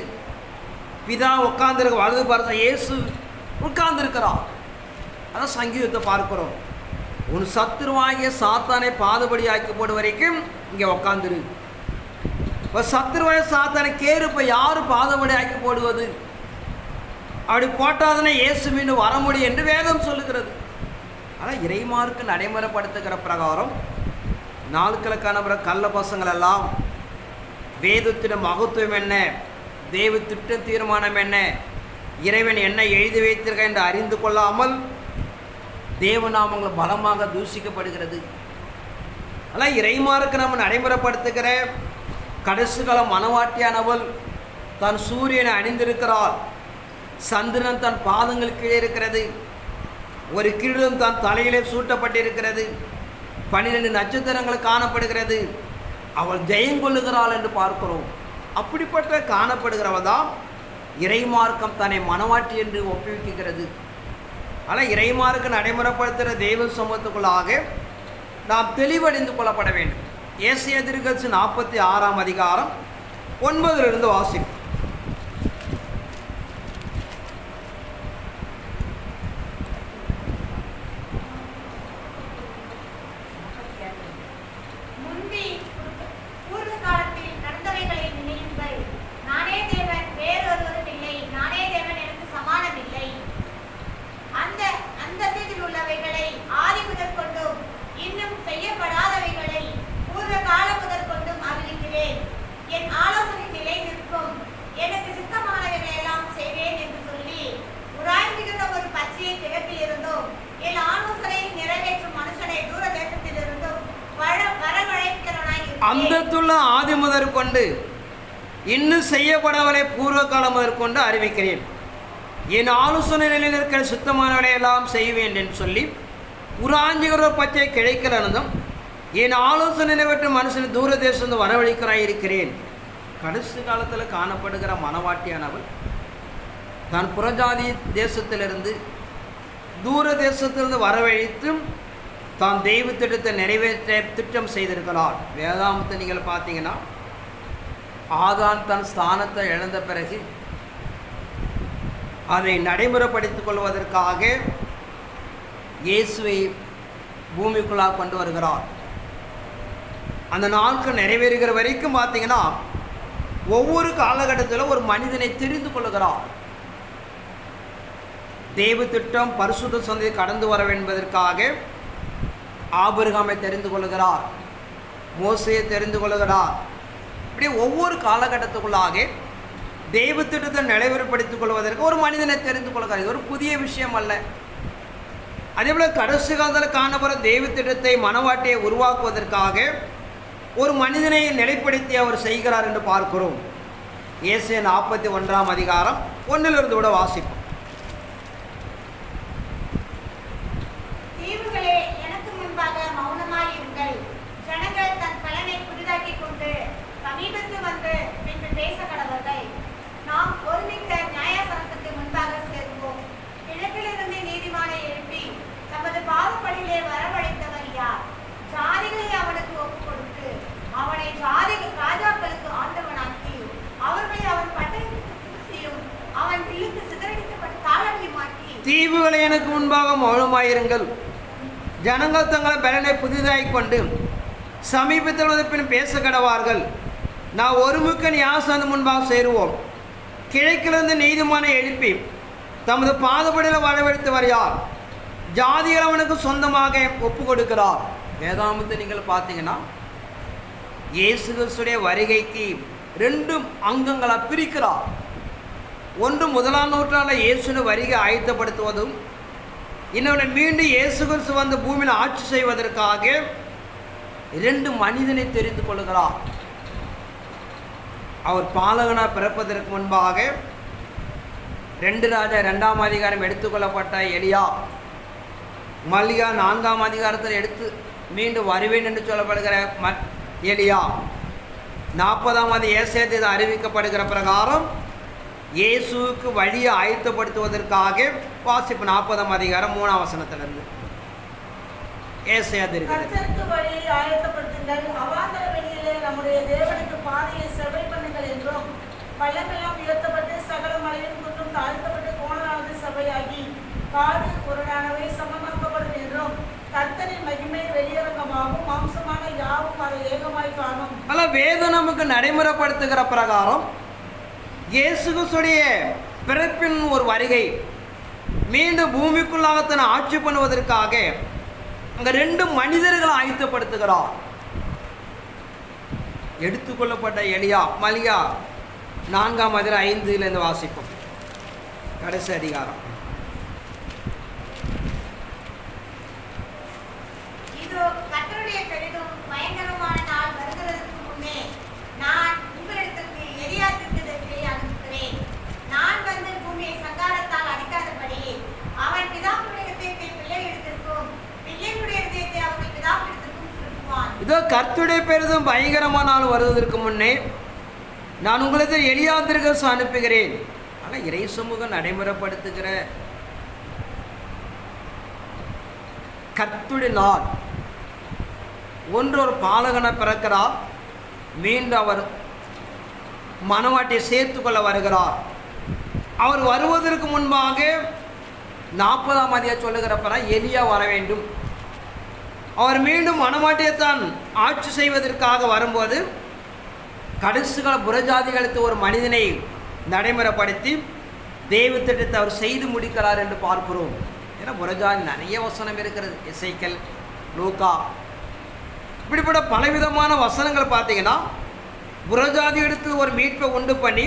பிதா உட்கார்ந்திருக்க வலது பாரசம் இயேசு உட்கார்ந்திருக்கிறார். அதான் சங்கீதத்தை பார்க்கிறோம். உன் சத்துருவாகிய சாத்தானை பாதபடியாக்கி போடும் வரைக்கும் இங்கே உட்காந்துரு. இப்போ சத்துருவாய சாத்தானை கேரு இப்போ யார் பாதபடியாக்கி போடுவது? அப்படி போட்டாதானே இயேசு மீண்டும் வர முடியும் என்று வேதம் சொல்லுகிறது. ஆனால் இறைமார்க்கு நடைமுறைப்படுத்துகிற பிரகாரம் நாட்களுக்கான கள்ள பசங்கள் எல்லாம் வேதத்தின் மகத்துவம் என்ன, தேவ திட்ட தீர்மானம் என்ன, இறைவன் என்ன எழுதி வைத்திருக்க என்று அறிந்து கொள்ளாமல் தேவநாமங்கள் பலமாக தூஷிக்கப்படுகிறது. ஆனால் இறைமாருக்கு நம்ம நடைமுறைப்படுத்துகிற கடைசி கால மனவாட்டியானவள் தன் சூரியனை அணிந்திருக்கிறாள், சந்திரன் தன் பாதங்கள் கீழே இருக்கிறது, ஒரு கிரீடம் தன் தலையிலே சூட்டப்பட்டிருக்கிறது, 12 நட்சத்திரங்கள் காணப்படுகிறது, அவள் ஜெயம் கொள்ளுகிறாள் என்று பார்க்கிறோம். அப்படிப்பட்ட காணப்படுகிறவள் தான் இறைமார்க்கம் தன்னை மனவாட்டி என்று ஒப்புவிக்கிறது. ஆனால் இறைமார்க்க நடைமுறைப்படுத்துகிற தெய்வ சமூகத்துக்குள்ளாக நாம் தெளிவடைந்து கொள்ளப்பட வேண்டும். ஏசாயா தீர்க்கதரிசி 46 அதிகாரம் 9 வாசிப்போம். முந்தி பூர்வ காலத்தில் நடந்தவைகளை நினையுங்கள். நானே தேவன், வேறொருவரும் இல்லை. நானே தேவன், எனக்கு சமானம் இல்லை. அந்தத்தில் உள்ளவைகளை ஆதி முதற்கொண்டும் இன்னும் செய்யப்படாதவைகளை பூர்வ காலம் முதற்கொண்டும் அறிவிக்கிறேன். என் ஆலோசனை நிலை நிற்கும். அந்தத்துள்ள ஆதி முதற்கொண்டு இன்னும் செய்யப்படவரை பூர்வ காலம் முதற்கொண்டு அறிவிக்கிறேன். என் ஆலோசனை நிலையில் இருக்கிற சுத்தமானவரை எல்லாம் செய்வேன் என்று சொல்லி உராஞ்சிகிற பச்சை கிடைக்கல் அனந்தம் என் ஆலோசனை நிறைவேற்ற மனுஷன் தூர தேசம் வரவழைக்கிறாய் இருக்கிறேன். கடைசி காலத்தில் காணப்படுகிற மனவாட்டியானவள் தான் புறஜாதி தேசத்திலிருந்து தூர தேசத்திலிருந்து வரவழைத்து தான் தெய்வ திட்டத்தை நிறைவேற்ற திட்டம் செய்திருக்கிறார். வேதாமத்தை நீங்கள் பார்த்தீங்கன்னா ஆதான் தன் ஸ்தானத்தை இழந்த பிறகு அதை நடைமுறைப்படுத்திக் கொள்வதற்காக இயேசுவை பூமிக்குள்ளாக கொண்டு வருகிறார். அந்த நாட்கள் நிறைவேறுகிற வரைக்கும் பார்த்தீங்கன்னா ஒவ்வொரு காலகட்டத்திலும் ஒரு மனிதனை தெரிந்து கொள்ளுகிறார். தெய்வ திட்டம் பரிசுத்த சந்தையை கடந்து வர என்பதற்காக ஆபிரகாமை தெரிந்து கொள்ளுகிறார், மோசையை தெரிந்து கொள்ளுகிறார். இப்படி ஒவ்வொரு காலகட்டத்துக்குள்ளாக தெய்வ திட்டத்தை நடைமுறைப்படுத்திக் கொள்வதற்கு ஒரு மனிதனை தெரிந்து கொள்கிறார். இது ஒரு புதிய விஷயம் அல்ல. அதே போல் கடைசி காலத்தில் காணப்படுற தெய்வ திட்டத்தை மனவாட்டியை உருவாக்குவதற்காக ஒரு மனிதனை நிலைப்படுத்தி அவர் செய்கிறார் என்று பார்க்கிறோம். ஏசாயா 41 அதிகாரம் 1 கூட வாசிப்போம். தீவுகளே எனக்கு முன்பாக மௌனமாயிருங்கள், ஜனங்கள் தன் பலனை புதிதாக்கிக் கொண்டு சமீபத்து வந்து பின்பு பேச கடவர்கள். நாம் ஒருமிக்க நியாயாசனத்துக்கு முன்பாக சேர்வோம். கிழக்கிலிருந்து நீதிமானை எழுப்பி தமது பாதப்படியிலே வரவழைத்தவர் யார்? ஜாதிகளை அவனுக்கு ஒப்புக் கொடுத்து அவனை ராஜாக்களுக்கு ஆண்டவனாக்கி அவர்களை அவன் பட்டயத்துக்கு பூசியும் அவன் வில்லுக்கு சிதறடிக்கப்பட்ட தாளடியுமாக்கி. தீவுகளை எனக்கு முன்பாக மௌனமாயிருங்கள், ஜனங்கள் தங்கள் பலனை புதிதாய் கொண்டு சமீபத்தில் பின் பேச கடவார்கள். நான் ஒருமிக்க நியாயாசனத்து முன்பாக சேருவோம். கிழக்கிலிருந்து நீதிமானை எழுப்பி தமது பாதப்படியில் வரவழைத்தவர் யார்? ஜாதிகள் அவனுக்கு சொந்தமாக ஒப்பு கொடுக்கிறார். வேதாமத்தை நீங்கள் பார்த்தீங்கன்னா இயேசு கிறிஸ்துடைய வருகைக்கு 2 அங்கங்களாக பிரிக்கிறார். ஒன்று 1ஆம் நூற்றாண்டில் இயேசுவின் வருகை ஆயத்தப்படுத்துவதும், இன்னொன்று மீண்டும் இயேசு கிறிஸ்து வந்து பூமியில் ஆட்சி செய்வதற்காக 2 மனிதனை தெரிந்து கொள்கிறார். அவர் பாலகனாக பிறப்பதற்கு முன்பாக 2 ராஜா 2ஆம் அதிகாரம் எடுத்துக்கொள்ளப்பட்ட எலியா, மல்லிகா 4ஆம் அதிகாரத்தில் எடுத்து மீண்டும் வருவேன் என்று சொல்லப்படுகிற எலியா, 40ஆம் ஏசாயாவில் அறிவிக்கப்படுகிற பிரகாரம் இயேசுவுக்கு வழியை ஆயத்தப்படுத்துவதற்காக வாசிப்பு 40ஆம் அதிகாரம் 3ஆம் வசனத்திலிருந்து ஏசாயா இருக்கிறது. கர்த்தருக்கு வழியை ஆயத்தப்படுத்துங்கள், அவாந்தர வெளியிலே நம்முடைய தேவனுக்கு பாதையை செவ்வாய் பண்ணுங்கள் என்றும், பள்ளமெல்லாம் உயர்த்தப்பட்டு சகல மலையும் குன்றும் தாழ்த்தப்பட்டு கோணலானது சபையாகி காடு குருடானவை சமமாக்கப்படும் என்றும், கர்த்தரின் மகிமை வெளியரங்கமாகும், மாம்சமான யாவும் அதை ஏகமாய் காணும். அல்ல, வேதம் நமக்கு நடைமுறைப்படுத்துகிற பிரகாரம் இயேசு கிறிஸ்துடைய பிறப்பின் ஒரு வருகை, மீண்டும் பூமிக்குள்ளாக தன்னை ஆட்சி பண்ணுவதற்காக அங்கே 2 மனிதர்களை ஆயத்தப்படுத்துகிறார். எடுத்துக்கொள்ளப்பட்ட எலியா, மல்லிகா 4ஆம் அதிகாரம் 5 வாசிப்போம். கடைசி அதிகாரம். இதோ கர்த்தருடைய பெரிதும் பயங்கரமான நாள் வருகிறதற்கு முன்னே நான் உங்களிடத்திற்கு எலியா தீர்க்கதரிசியை அனுப்புகிறேன். நான் வந்து பூமியை சங்காரத்தால் அடிக்காதபடி அவன் பிதாக்களுடைய இதயத்தை பிள்ளைகளிடத்திற்கும் பிள்ளைகளுடைய இதயத்தை அவர்கள் பிதாக்களிடத்திற்கும் திருப்புவான். இதோ கர்த்தருடைய பெரிதும் பயங்கரமான நாள் வருவதற்கு முன்னே நான் உங்களுக்கு எலியா தீர்க்கதரிசி அனுப்புகிறேன். ஆனால் இறை சமூகம் நடைமுறைப்படுத்துகிற கர்த்தருடைய நாள் ஒன்று, ஒரு பாலகனை பிறக்கிறார், மீண்டும் அவர் மனவாட்டியை சேர்த்து கொள்ள வருகிறார். அவர் வருவதற்கு முன்பாக 40ஆம் அதிகாரம் சொல்லுகிறப்ப எலியா வர வேண்டும். அவர் மீண்டும் மனவாட்டியை தான் ஆட்சி செய்வதற்காக வரும்போது கடைசி கால புறஜாதிகளுக்கு ஒரு மனிதனை நடைமுறைப்படுத்தி தெய்வ திட்டத்தை அவர் செய்து முடிக்கிறார் என்று பார்க்கிறோம். ஏன்னா புறஜாதி நிறைய வசனம் இருக்கிறது, எசேக்கியேல், லூக்கா, இப்படிப்பட்ட பலவிதமான வசனங்கள் பார்த்தீங்கன்னா புறஜாதி எடுத்து ஒரு மீட்பை உண்டு பண்ணி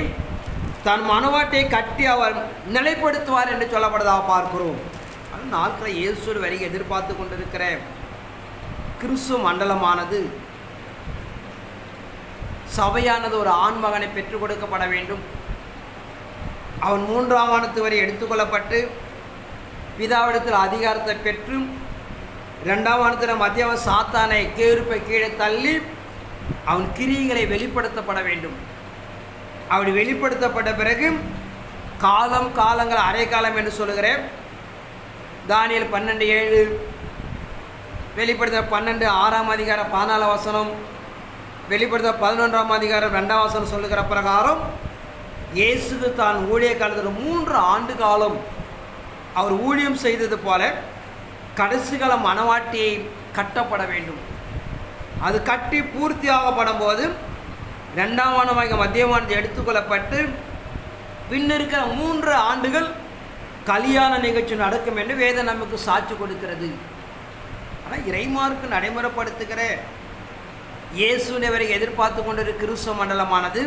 தன் மனவாட்டை கட்டி அவர் நிலைப்படுத்துவார் என்று சொல்லப்படுவதாக பார்க்கிறோம். அது நாட்களில் இயேசு வரைக்கும் எதிர்பார்த்து கொண்டிருக்கிற கிறிஸ்துவ மண்டலமானது சபையானது ஒரு ஆண்மகனை பெற்றுக் கொடுக்கப்பட வேண்டும். அவன் 3ஆம் வானத்து வரை எடுத்துக்கொள்ளப்பட்டு பிதாவிடத்தில் அதிகாரத்தை பெற்று 2ஆம் வானத்தில் மத்தியவன் சாத்தானை கேருப்பை கீழே தள்ளி அவன் கிரியைகளை வெளிப்படுத்தப்பட வேண்டும். அப்படி வெளிப்படுத்தப்பட்ட பிறகு காலங்கள் அரை காலம் என்று சொல்லுகிறேன். தானியேல் 12:7, வெளிப்படுத்த 12 6ஆம் அதிகாரம் 14 வசனம், வெளிப்படுத்த 11ஆம் அதிகாரம் 2ஆம் வசனம் சொல்லுகிற பிரகாரம் இயேசு தான் ஊழிய காலத்தில் 3 ஆண்டு காலம் அவர் ஊழியம் செய்தது போல கடைசி கால மணவாட்டியை கட்டப்பட வேண்டும். அது கட்டி பூர்த்தியாகப்படும் போது 2ஆம் வானமாக மத்தியமானது எடுத்துக்கொள்ளப்பட்டு பின்னிருக்கிற 3 ஆண்டுகள் கல்யாண நிகழ்ச்சி நடக்கும் என்று வேதம் நமக்கு சாட்சி கொடுக்கிறது. ஆனால் இறைமார்க்கு நடைமுறைப்படுத்துகிற இயேசுவை எதிர்பார்த்து கொண்டிருக்கிற கிறிஸ்தவ மண்டலமானது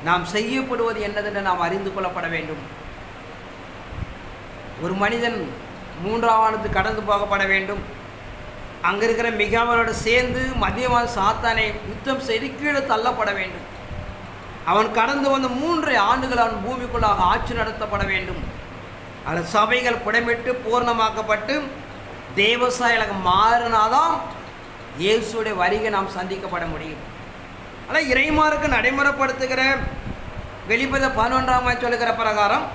நாம் செய்யப்படுவது என்னதென்று நாம் அறிந்து கொள்ளப்பட வேண்டும். ஒரு மனிதன் 3ஆம் வானத்துக்கு கடந்து போகப்பட வேண்டும். அங்கே இருக்கிற மிகாமலோடு சேர்ந்து மத்தியமான சாத்தானை யுத்தம் செய்து கீழே தள்ளப்பட வேண்டும். அவன் கடந்து வந்த 3 ஆண்டுகள் அவன் பூமிக்குள்ளாக ஆட்சி நடத்தப்பட வேண்டும். அதில் சபைகள் புடமிட்டு பூர்ணமாக்கப்பட்டு தேவசாயலாக மாறினாதான் இயேசுடைய வருகை நாம் சந்திக்கப்பட முடியும். ஆனால் இறைமார்க்கு நடைமுறைப்படுத்துகிற வெளிப்படுத்த 11ஆம் சொல்லுகிற பிரகாரம்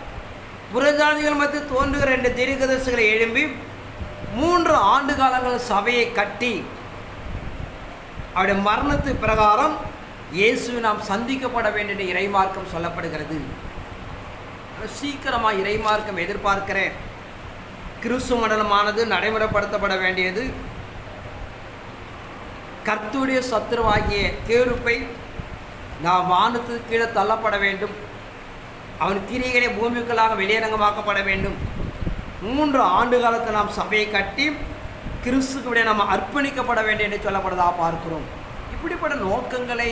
புறஜாதிகள் மத்தியில் தோன்றுகிற 2 தீர்க்கதரிசிகளை எழும்பி 3 ஆண்டு காலங்கள் சபையை கட்டி அவருடைய மரணத்து பிரகாரம் இயேசுவை நாம் சந்திக்கப்பட வேண்டும் என்று இறைமார்க்கம் சொல்லப்படுகிறது. சீக்கிரமாக இறைமார்க்கம் எதிர்பார்க்கிற கிறிஸ்துவ மண்டலமானது நடைமுறைப்படுத்தப்பட வேண்டியது கர்த்தருடைய சத்துருவாகிய கேருப்பை நாம் வானத்துக்கு கீழே தள்ளப்பட வேண்டும். அவன் கிரியைகளை பூமிக்குள்ளாக வெளியரங்கமாக்கப்பட வேண்டும். 3 ஆண்டு காலத்தை நாம் சபையை கட்டி கிறிஸ்துவுடைய நாம் அர்ப்பணிக்கப்பட வேண்டும் என்று சொல்லப்படுவதாக பார்க்கிறோம். இப்படிப்பட்ட நோக்கங்களை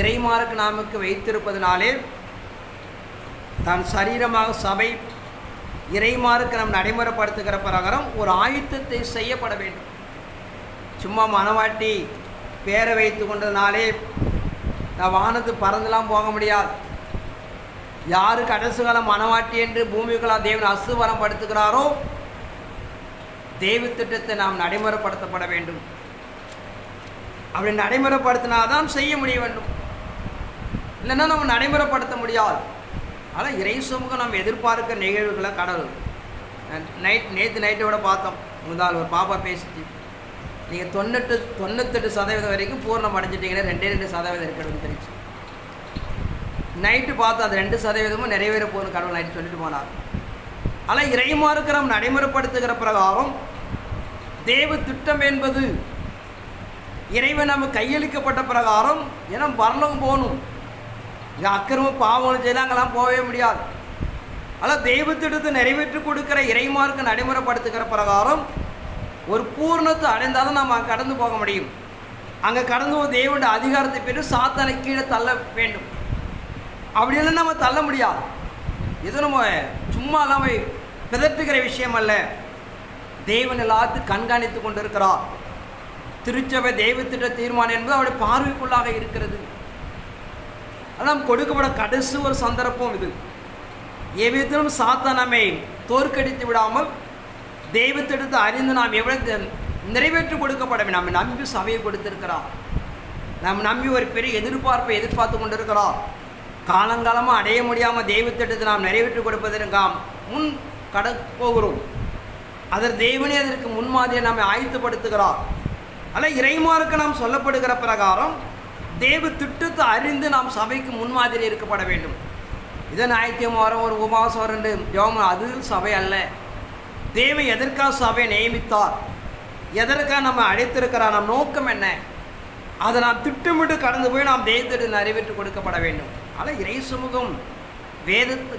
இறைமார்க்கு நமக்கு வைத்திருப்பதனாலே தான் சரீரமாக சபை இறைமார்க்கு நாம் நடைமுறைப்படுத்துகிற பிரகாரம் ஒரு ஆயுத்தத்தை செய்யப்பட வேண்டும். சும்மா மனவாட்டி பேரை வைத்து கொண்டதுனாலே நான் வானத்து பறந்துலாம் போக முடியாது. யாரு கடைசி காலம் மனவாட்டி என்று பூமிக்குள்ளாக தேவன் அசுவரம் படுத்துகிறாரோ தெய்வ திட்டத்தை நாம் நடைமுறைப்படுத்தப்பட வேண்டும். அப்படி நடைமுறைப்படுத்தினாதான் செய்ய முடிய வேண்டும், இல்லைன்னா நம்ம நடைமுறைப்படுத்த முடியாது. ஆனால் இறை சமூகம் நம்ம எதிர்பார்க்க நிகழ்வுகளை கடவுள் நேற்று நைட்டோட பார்த்தோம். முதல் ஒரு பாப்பா பேசிச்சு, நீங்கள் 98% வரைக்கும் பூர்ணம் அடைஞ்சிட்டிங்கன்னா 2% இருக்கிறதுன்னு தெரிஞ்சு. நைட்டு பார்த்தோம் அது 2% நிறைவேற போகணும் கடவுள் நைட்டு சொல்லிட்டு போனார். ஆனால் இறைமார்க்கு நாம் நடைமுறைப்படுத்துகிற பிரகாரம் தேவ திட்டம் என்பது இறைவன் நம்ம கையளிக்கப்பட்ட பிரகாரம் ஏன்னா பரலோகம் போகணும். இங்கே அக்கிரம பாவம் செய்தால் அங்கெல்லாம் போகவே முடியாது. ஆனால் தெய்வ திட்டத்தை நிறைவேற்றி கொடுக்குற இறைமார்க்கு நடைமுறைப்படுத்துகிற பிரகாரம் ஒரு பூர்ணத்தை அடைந்தாலும் நம்ம அங்கே கடந்து போக முடியும். அங்கே கடந்து போக தேவனுடைய அதிகாரத்தை பெற்று சாத்தானை கீழே தள்ள வேண்டும். அப்படி இல்லைன்னா நம்ம தள்ள முடியாது. இது நம்ம சும்மா இல்லாமல் பிதற்றுகிற விஷயம் அல்ல. தேவன் எல்லாத்தையும் கண்காணித்து கொண்டு இருக்கிறார். திருச்சபை தெய்வத்திட்ட தீர்மானம் என்பது அவருடைய பார்வைக்குள்ளாக இருக்கிறது. அதனால் கொடுக்கப்பட கடைசி ஒரு சந்தர்ப்பம் இது. எவ்விதத்திலும் சாத்தான் நம்மை தோற்கடித்து விடாமல் தெய்வத்திடத்தை அறிந்து நாம் எவ்வளவு நிறைவேற்றி கொடுக்கப்பட வேண்டும். நம்ம நம்பி சபையை கொடுத்திருக்கிறார். நம்ம நம்பி ஒரு பெரிய எதிர்பார்ப்பை எதிர்பார்த்து கொண்டிருக்கிறோம். காலங்காலமாக அடைய முடியாமல் தெய்வத்திட்டத்தை நாம் நிறைவேற்றி கொடுப்பதற்கு நாம் முன் போகிறோம். அதற்கு தேவனே அதற்கு முன்மாதிரியை நாம் ஆயத்தப்படுத்துகிறார். ஆனால் இறைமார்க்கு நாம் சொல்லப்படுகிற பிரகாரம் தேவ திட்டத்தை அறிந்து நாம் சபைக்கு முன்மாதிரி இருக்கப்பட வேண்டும். இதை ஞாயிற்றுக்கிழமை வரும் ஒரு உபவாசம் வரண்டு ஜெபம், அது சபை அல்ல. தேவன் எதற்காக சபையை நியமித்தார், எதற்காக நம்ம அழைத்திருக்கிறார், நம் நோக்கம் என்ன, அதை நாம் திட்டமிட்டு கடந்து போய் நாம் தெய்வத்திட்டு நிறைவேற்றி கொடுக்கப்பட வேண்டும். ஆனால் இறை சமூகம்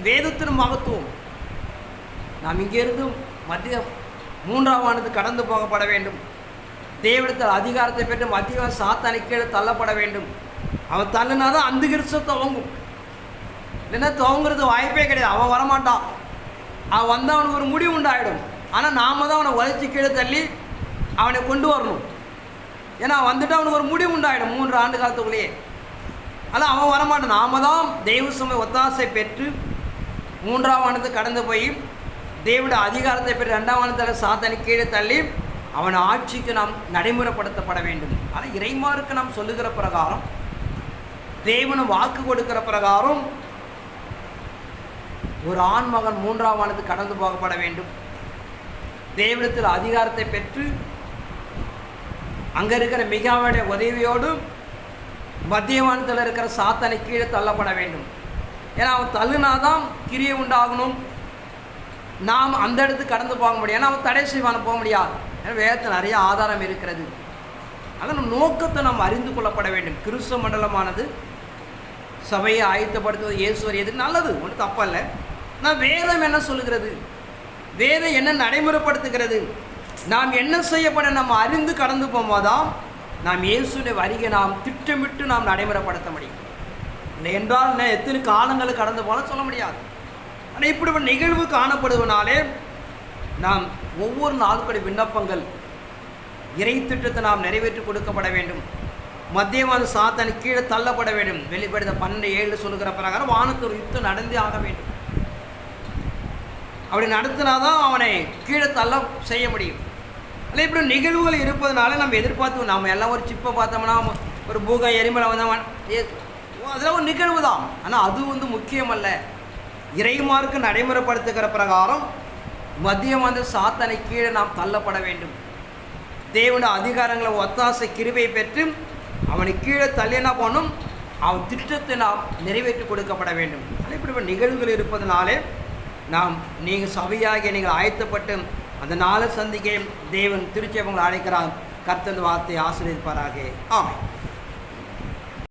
வேதத்தின் மகத்துவம். நாம் இங்கேருந்து மத்திய 3ஆம் வானத்துக்கு கடந்து போகப்பட வேண்டும். தேவனிடத்தில் அதிகாரத்தை பெற்று மத்திய சாத்தானை கீழே தள்ளப்பட வேண்டும். அவன் தள்ளினாதான் அந்த கிறிஸ்தவ துவங்கும், இல்லைன்னா துவங்குறது வாய்ப்பே கிடையாது. அவன் வரமாட்டான். அவன் வந்து அவனுக்கு ஒரு முடிவு உண்டாயிடும். ஆனால் நாம் தான் அவனை உழைச்சி கீழே தள்ளி அவனை கொண்டு வரணும். ஏன்னா வந்துட்டு அவனுக்கு ஒரு முடிவு உண்டாயிடும் 3 ஆண்டு காலத்துக்குள்ளேயே. ஆனால் அவன் வரமாட்டான். நாம தான் தெய்வ சமய ஒத்தாசை பெற்று 3ஆம் வானத்துக்கு கடந்து போய் தேவனுடைய அதிகாரத்தை பெற்று 2ஆம் வானத்தில் சாத்தானை கீழே தள்ளி அவன் ஆட்சிக்கு நாம் நடைமுறைப்படுத்தப்பட வேண்டும். ஆனால் இறைமாருக்கு நாம் சொல்லுகிற பிரகாரம், தேவனு வாக்கு கொடுக்கிற பிரகாரம் ஒரு ஆண் மகன் 3ஆம் வானத்துக்கு கடந்து போகப்பட வேண்டும். தேவனத்தில் அதிகாரத்தை பெற்று அங்கே இருக்கிற மிகாவுடைய உதவியோடு மத்திய வானத்தில் இருக்கிற சாத்தானை கீழே தள்ளப்பட வேண்டும். ஏன்னா அவன் தள்ளுனாதான் கிரியை உண்டாகணும், நாம் அந்த இடத்துக்கு கடந்து போக முடியும். ஏன்னா அவன் தடை செய்வான போக முடியாது. ஏன்னா வேதத்தில் நிறைய ஆதாரம் இருக்கிறது. அதனால் நம்ம நோக்கத்தை நாம் அறிந்து கொள்ளப்பட வேண்டும். கிறிஸ்தவ மண்டலமானது சபையை ஆயத்தப்படுத்துவது இயேசுவர் எதுக்கு நல்லது, ஒன்றும் தப்பல்ல. நான் வேதம் என்ன சொல்லுகிறது, வேதம் என்ன நடைமுறைப்படுத்துகிறது, நாம் என்ன செய்யப்பட நம்ம அறிந்து கடந்து போகும்போதான் நாம் இயேசுடைய வருகை நாம் திட்டமிட்டு நாம் நடைமுறைப்படுத்த முடியும். என்றால் எத்தனை காலங்களுக்கு கடந்து போனால் சொல்ல முடியாது. ஆனால் இப்படி ஒரு நிகழ்வு காணப்படுவதனாலே நாம் ஒவ்வொரு நாளுக்குடைய விண்ணப்பங்கள் இறை திட்டத்தை நாம் நிறைவேற்றி கொடுக்கப்பட வேண்டும். மத்தியமான சாத்தானை கீழே தள்ளப்பட வேண்டும். வெளிப்படுத்த 12:7 சொல்லுகிற பிரகாரம் வானத்து ஒரு யுத்தம் நடந்தே ஆக வேண்டும். அப்படி நடத்தினாதான் அவனை கீழே தள்ள செய்ய முடியும். அல்ல இப்படி நிகழ்வுகள் இருப்பதனால நம்ம எதிர்பார்த்து நம்ம எல்லாம் ஒரு சிப்பை பார்த்தோம்னா ஒரு பூகம் எரிமலை வந்தவன் அதெல்லாம் ஒரு நிகழ்வு தான். ஆனால் அது முக்கியமல்ல. இறைமார்க்கு நடைமுறைப்படுத்துகிற பிரகாரம் மத்தியமான சாத்தானை கீழே நாம் தள்ளப்பட வேண்டும். தேவனுடைய அதிகாரங்களை ஒத்தாசை கிருபை பெற்று அவனை கீழே தள்ளினா போனும் அவன் திட்டத்தை நாம் நிறைவேற்றி கொடுக்கப்பட வேண்டும். ஆனால் இப்படி நிகழ்வுகள் இருப்பதனாலே நாம் நீங்கள் சபையாகிய நீங்கள் ஆயத்தப்பட்டு அந்த நாளை சந்திக்க தேவன் திருச்சபைகளை அழைக்கிறார். கர்த்தர் வார்த்தை ஆசீர்வதிப்பாராக. ஆமென்.